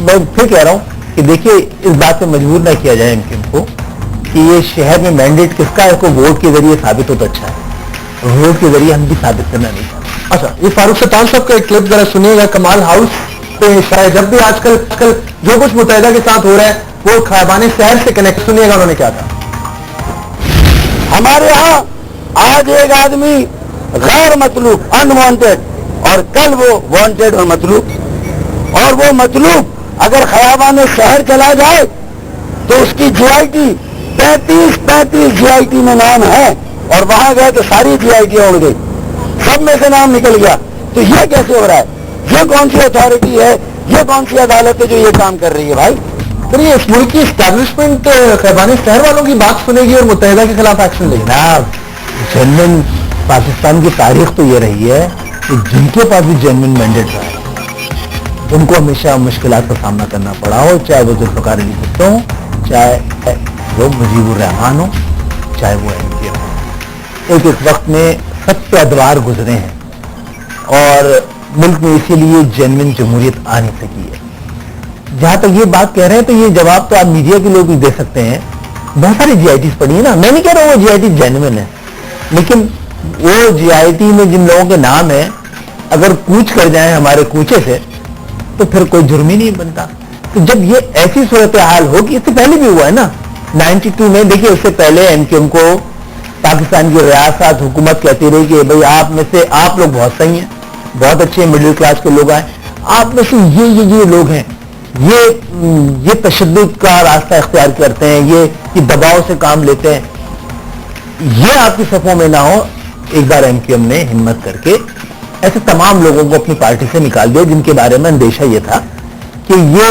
میں پھر کہہ رہا ہوں کہ دیکھیے اس بات پہ مجبور نہ کیا جائے MQM کو کہ یہ شہر میں مینڈیٹ کس کا ہے کو ووٹ کے ذریعے ثابت ہو تو اچھا ہے، ووٹ کے ذریعے ہم بھی ثابت کرنا نہیں چاہتے۔ اچھا، یہ فاروق ستار صاحب کا ایک کلپ ذرا سنیے گا، کمال ہاؤس پہ شاید جب بھی آج کل جو کچھ متحدہ کے ساتھ ہو رہا ہے وہ خیابان شہر سے کنیکٹ، سنیے گا انہوں نے کیا کہا۔ ہمارے یہاں آج ایک آدمی غیر مطلوب انوانٹیڈ اور کل وہ وانٹیڈ اور مطلوب، اور وہ مطلوب اگر خیابان شہر چلا جائے تو اس کی GIT 35 GIT میں نام ہے، اور وہاں گئے تو ساری GIT اڑ گئی، سب میں سے نام نکل گیا۔ تو یہ کیسے ہو رہا ہے؟ یہ کون سی اتھارٹی ہے، یہ کون سی عدالت ہے جو یہ کام کر رہی ہے بھائی؟ پھر یہ اس ملک کی اسٹیبلشمنٹ خیابان شہر والوں کی بات سنے گی اور متحدہ کے خلاف ایکشن لے گی؟ جناب جنرل پاکستان کی تاریخ تو یہ رہی ہے کہ جن کے پاس بھی جنرل مینڈیٹ رہا ہے ان کو ہمیشہ مشکلات کا سامنا کرنا پڑا ہو، چاہے وہ ذوالفقار علی بھٹو ہوں، چاہے وہ مجیب الرحمان ہو، چاہے وہ MQM ہو۔ ایک وقت میں سب پہ ادوار گزرے ہیں اور ملک میں اسی لیے جنرل جمہوریت آ نہیں سکی ہے۔ جہاں تک یہ بات کہہ رہے ہیں تو یہ جواب تو آپ میڈیا کے لوگ بھی دے سکتے ہیں، بہت ساری GITs پڑھی ہیں نا، میں نہیں کہہ رہا ہوں وہ GIT جینوئن ہے، لیکن وہ GIT میں جن لوگوں کے نام ہیں اگر کوچ کر جائیں ہمارے کوچے سے تو پھر کوئی جرم ہی نہیں بنتا۔ تو جب یہ ایسی صورتحال ہوگی، اس سے پہلے بھی ہوا ہے نا 92 میں، دیکھیے اس سے پہلے MQM کو پاکستان کی ریاست حکومت کہتی رہی کہ بھئی آپ میں سے آپ لوگ بہت صحیح ہیں، بہت اچھے مڈل کلاس کے لوگ آئے، آپ میں سے یہ لوگ ہیں یہ تشدد کا راستہ اختیار کرتے ہیں، یہ دباؤ سے کام لیتے ہیں، یہ آپ کی صفوں میں نہ ہو۔ ایک بار MQM نے ہمت کر کے ایسے تمام لوگوں کو اپنی پارٹی سے نکال دیا جن کے بارے میں اندیشہ یہ تھا کہ یہ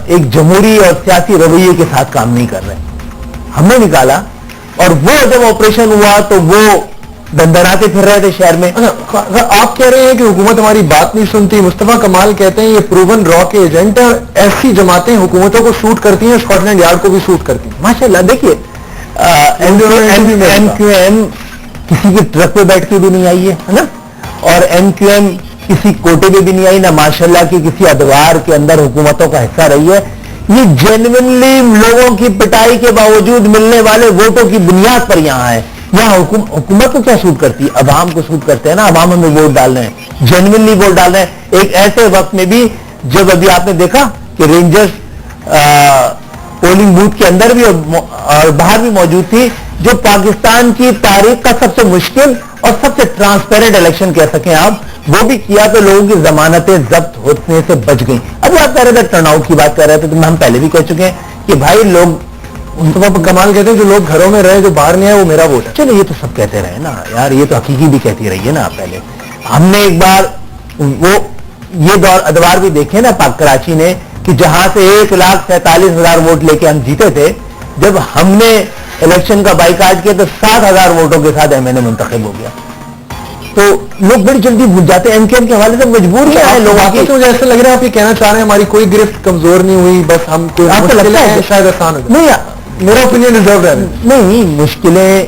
ایک جمہوری اور سیاسی رویے کے ساتھ کام نہیں کر رہے، ہم نے نکالا، اور وہ جب آپریشن ہوا تو وہ دندراتے پھر رہے تھے شہر میں۔ آپ کہہ رہے ہیں کہ حکومت ہماری بات نہیں سنتی، مصطفیٰ کمال کہتے ہیں یہ پروون را کے ایجنٹ ہیں، ایسی جماعتیں حکومتوں کو سوٹ کرتی ہیں، اسکاٹ لینڈ یارڈ کو بھی سوٹ کرتی ہیں۔ ماشاءاللہ دیکھیے MQM کسی کے ٹرک پہ بیٹھ کے بھی نہیں آئی ہے نا، اور MQM کسی کوٹے پہ بھی نہیں آئی، نہ ماشاءاللہ کی کسی ادوار کے اندر حکومتوں کا حصہ رہی ہے۔ یہ جینوئنلی لوگوں کی پٹائی کے باوجود ملنے والے ووٹوں کی بنیاد پر یہاں ہے۔ یہاں حکومت کو کیا سوٹ کرتی ہے؟ عوام کو سوٹ کرتے ہیں نا، عوام ہمیں ووٹ ڈال رہے ہیں، جینوئنلی ووٹ ڈال رہے ہیں۔ ایک ایسے وقت میں بھی جب ابھی آپ نے دیکھا کہ رینجرز پولنگ بوتھ کے اندر بھی اور باہر بھی موجود تھی، جو پاکستان کی تاریخ کا سب سے مشکل اور سب سے ٹرانسپیرنٹ الیکشن کہہ سکیں آپ، وہ بھی کیا تو لوگوں کی ضمانتیں ضبط ہونے سے بچ گئیں۔ ابھی آپ کہہ رہے تھے ٹرن آؤٹ کی بات کر رہے تھے، تو ہم پہلے بھی کہہ چکے ہیں کہ بھائی لوگ کمال کہتے ہیں جو لوگ گھروں میں رہے، جو باہر نہیں آئے، وہ میرا ووٹ ہے۔ چلو یہ تو سب کہتے رہے نا یار، یہ تو حقیقی بھی کہتی رہی ہے نا۔ پہلے ہم نے ایک بار وہ یہ دور ادوار بھی دیکھے نا پاک کراچی نے، کہ جہاں سے 1,47,000 ووٹ لے کے ہم جیتے تھے، جب ہم نے الیکشن کا بائیکاٹ کیا تو 7,000 ووٹوں کے ساتھ MNA منتخب ہو گیا۔ تو لوگ بڑی جلدی بھول جاتے ہیں، MQM کے حوالے سے مجبور کیا ہے لوگوں کی۔ مجھے ایسا لگ رہا ہے آپ یہ کہنا چاہ رہے ہیں ہماری کوئی گرفت کمزور نہیں ہوئی، بس ہم کوئی آپ کو لگتا ہے شاید آسان ہو جائے؟ نہیں، میرا اوپینین ریزرو ہے۔ نہیں، مشکلیں،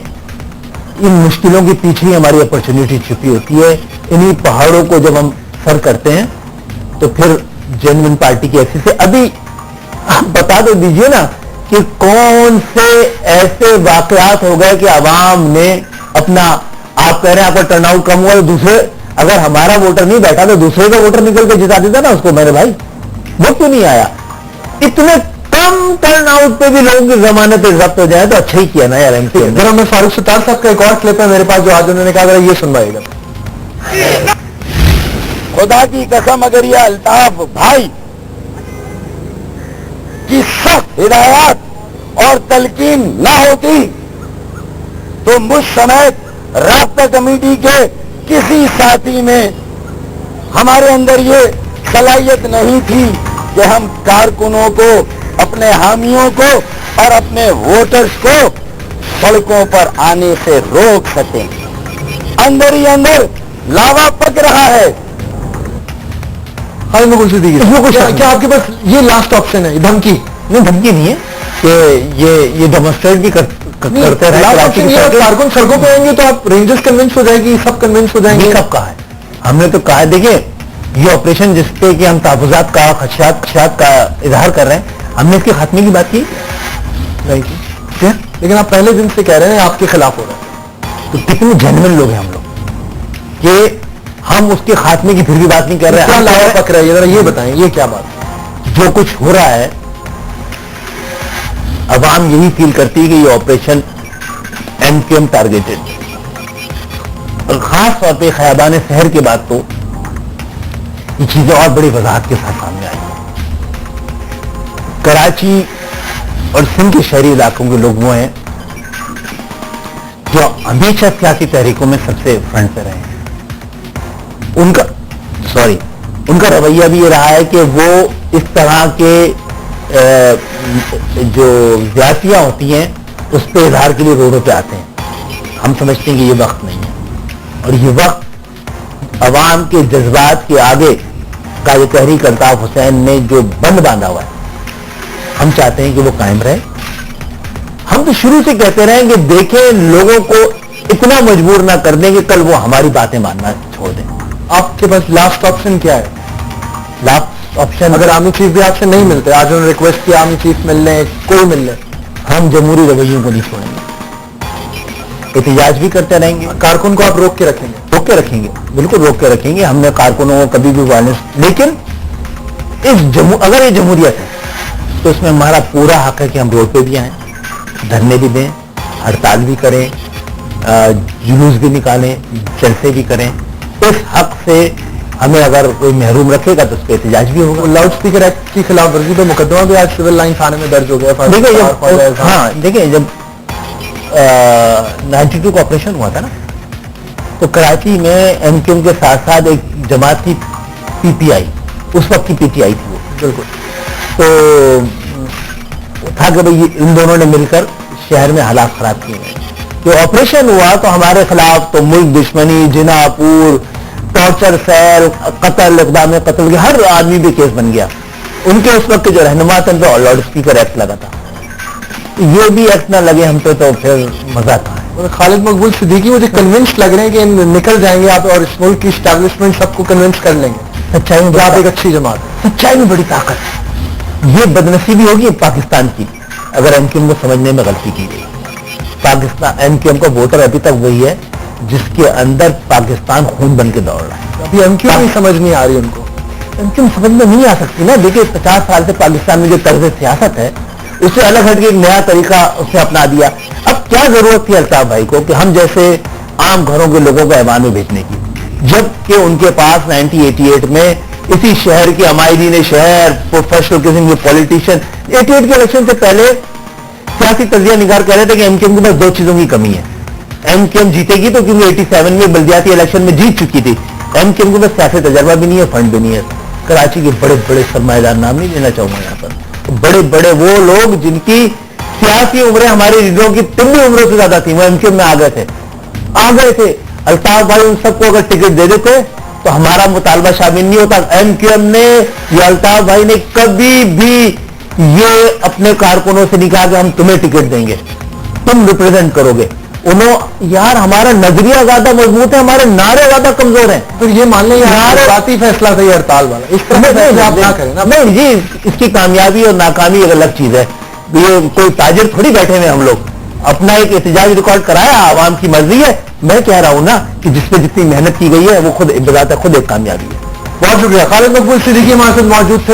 ان مشکلوں کے پیچھے ہی ہماری اپرچونٹی چھپی ہوتی ہے۔ انہی پہاڑوں کو جب ہم سر کرتے ہیں تو پھر جنرل پارٹی کی ایکسس سے ابھی آپ بتا دو دیجئے نا کہ کون سے ایسے واقعات ہو گئے کہ عوام نے اپنا، آپ کہہ رہے ہیں آپ کا ٹرن آؤٹ کم ہوا تو دوسرے، اگر ہمارا ووٹر نہیں بیٹھا تو دوسرے کا ووٹر نکل کے جتا دیتا نا اس کو، میرے بھائی وہ کیوں نہیں آیا؟ اتنے کم ٹرن آؤٹ پہ بھی لوگوں کی ضمانتیں ضبط ہو جائے تو اچھا ہی کیا نا یار MQM نے۔ ذرا میں فاروق ستار صاحب کا ایک اور کلپ ہے میرے پاس جو آج انہوں نے کہا ذرا یہ سنوائیے گا۔ خدا کی قسم اگر یہ الطاف بھائی کی سخت ہدایات اور تلقین نہ ہوتی تو مجھ سمیت رابطہ کمیٹی کے کسی ساتھی میں ہمارے اندر یہ صلاحیت نہیں تھی کہ ہم کارکنوں کو، اپنے حامیوں کو اور اپنے ووٹرز کو سڑکوں پر آنے سے روک سکیں۔ اندر ہی اندر لاوا پک رہا ہے۔ کیا آپ کے پاس یہ لاسٹ آپشن ہے؟ دھمکی نہیں، دھمکی نہیں ہے کہ یہ ڈیمونسٹریٹ بھی کرتے رہے۔ کارکن سڑکوں پہ آئیں گے تو آپ رینجرز کنونس ہو جائے گی، سب کنونس ہو جائیں گے۔ کب کہا ہے؟ ہم نے تو کہا ہے، دیکھیں یہ آپریشن جس پہ کہ ہم تحفظات کا خدشات کا اظہار کر رہے ہیں, ہم نے اس کے خاتمے کی بات کی نہیں کی, لیکن آپ پہلے دن سے کہہ رہے ہیں آپ کے خلاف ہو رہا ہے. تو کتنے جینوئن لوگ ہیں ہم لوگ کہ ہم اس کے خاتمے کی پھر بھی بات نہیں کر رہے کیا ہیں. لایا پک رہا ہے, ذرا یہ بتائیں یہ کیا بات ہے؟ جو کچھ ہو رہا ہے عوام یہی فیل کرتی ہے کہ یہ آپریشن MQM ٹارگیٹڈ, اور خاص طور پہ خیابان شہر کے بعد تو یہ چیزیں اور بڑی وضاحت کے ساتھ سامنے آئی. کراچی اور سندھ کے شہری علاقوں کے لوگ وہ ہیں جو ہمیشہ سیاسی تحریکوں میں سب سے فرنٹ پہ رہے ہیں. ان کا رویہ بھی یہ رہا ہے کہ وہ اس طرح کے جو زیادتیاں ہوتی ہیں اس پہ اظہار کے لیے روڈوں پہ آتے ہیں. ہم سمجھتے ہیں کہ یہ وقت نہیں ہے, اور یہ وقت عوام کے جذبات کے آگے کا یہ تحریک الطاف حسین نے جو بند باندھا ہوا ہے, ہم چاہتے ہیں کہ وہ قائم رہے. ہم تو شروع سے کہتے رہے کہ دیکھیں لوگوں کو اتنا مجبور نہ کر دیں کہ کل وہ ہماری باتیں ماننا چھوڑ دیں. آپ کے پاس لاسٹ آپشن کیا ہے؟ لاسٹ آپشن اگر آرمی چیف بھی آپ سے نہیں ملتے, آج انہوں نے ریکویسٹ کیا آرمی چیف مل لیں, کوئی مل لیں, ہم جمہوری رویوں کو نہیں چھوڑیں گے, احتجاج بھی کرتے رہیں گے. کارکن کو آپ روک کے رکھیں گے؟ روک کے رکھیں گے, بالکل روک کے رکھیں گے. ہم نے کارکنوں کو کبھی بھی وائلنس, لیکن اگر یہ جمہوریت ہے تو اس میں ہمارا پورا حق ہے کہ ہم روڈ پہ بھی آئیں, دھرنے بھی دیں, ہڑتال بھی کریں, جلوس بھی نکالیں, جلسے بھی کریں. اس حق سے ہمیں اگر کوئی محروم رکھے گا تو اس پہ احتجاج بھی ہوگا. لاؤڈ اسپیکر ایکٹ کی خلاف ورزی پہ مقدمہ بھی آج سول لائن تھانے میں درج ہو گیا. دیکھیں جب 92 کا آپریشن ہوا تھا نا, تو کراچی میں MQM کے ساتھ ساتھ ایک جماعت تھی PTI, اس وقت کی PTI تھی وہ, بالکل, تو تھا کہ بھئی ان دونوں نے مل کر شہر میں حالات خراب کیے گئے. جو آپریشن ہوا تو ہمارے خلاف تو ملک دشمنی, جناپور, ٹارچر سیل, قتل, اقدام قتل کے ہر آدمی بھی کیس بن گیا. ان کے اس وقت کے جو رہنما تھے ان پہ لاؤڈ اسپیکر ایکٹ لگا تھا. یہ بھی ایکٹ نہ لگے ہم پہ تو پھر مزہ کہاں ہے. خالد مقبول صدیقی مجھے کنونس لگ رہے ہیں کہ نکل جائیں گے آپ اور اس ملک کی اسٹیبلشمنٹ سب کو کنونس کر لیں گے. سچائی میں آپ ایک اچھی جماعت ہے, سچائی میں بڑی طاقت ہے. یہ بدنصیبی ہوگی پاکستان کی اگر MQM کو سمجھنے میں غلطی کی گئی. پاکستان MQM کا ووٹر ابھی تک وہی ہے جس کے اندر پاکستان خون بن کے دوڑ رہا ہے. ابھی MQM نہیں سمجھ نہیں آ رہی ان کو. MQM سمجھ میں نہیں آ سکتی نا. دیکھیے 50 سال سے پاکستان میں جو طرز سیاست ہے اس سے الگ ہٹ کے ایک نیا طریقہ اس نے اپنا دیا. اب کیا ضرورت تھی الطاف بھائی کو کہ ہم جیسے عام گھروں کے لوگوں کو ایوان میں بھیجنے کی, جبکہ ان کے پاس 1988 میں اسی شہر کے عمائدین شہر, پروفیشنل قسم کے پولیٹیشین 88 کے الیکشن سے پہلے سیاسی تجزیہ نگار کہہ رہے تھے کہ MQM کے پاس دو چیزوں کی کمی ہے. MQM جیتے گی تو کیونکہ 87 میں بلدیاتی الیکشن میں جیت چکی تھی. MQM کے پاس سیاسی تجربہ بھی نہیں ہے, فنڈ بھی نہیں ہے. کراچی کے بڑے بڑے سرمایہ دار, نام نہیں لینا چاہوں گا یہاں پر, بڑے بڑے وہ لوگ جن کی سیاسی عمریں ہمارے لیڈروں کی طبی عمروں سے زیادہ تھیں, وہ MQM میں آ گئے تھے. الطاف بھائی ان سب کو اگر ٹکٹ دے دیتے تو ہمارا مطالبہ شامل نہیں ہوتا. MQM نے یا الطاف بھائی نے کبھی بھی یہ اپنے کارکنوں سے نہیں کہا کہ ہم تمہیں ٹکٹ دیں گے, تم ریپرزینٹ کرو گے. یار ہمارا نظریہ زیادہ مضبوط ہے, ہمارے نعرے زیادہ کمزور ہیں. تو یہ مان لیں ذاتی فیصلہ تھا یہ ہڑتال والا, اس طرح آپ نہ کریں نا. نہیں جی, اس کی کامیابی اور ناکامی ایک الگ چیز ہے. یہ کوئی تاجر تھوڑی بیٹھے ہوئے ہم لوگ, اپنا ایک احتجاج ریکارڈ کرایا, عوام کی مرضی ہے. میں کہہ رہا ہوں نا کہ جس پہ جتنی محنت کی گئی ہے وہ خود بذات خود ایک کامیابی ہے. بہت شکریہ. خالد مقبول صدیقی ہمارے ساتھ موجود تھے.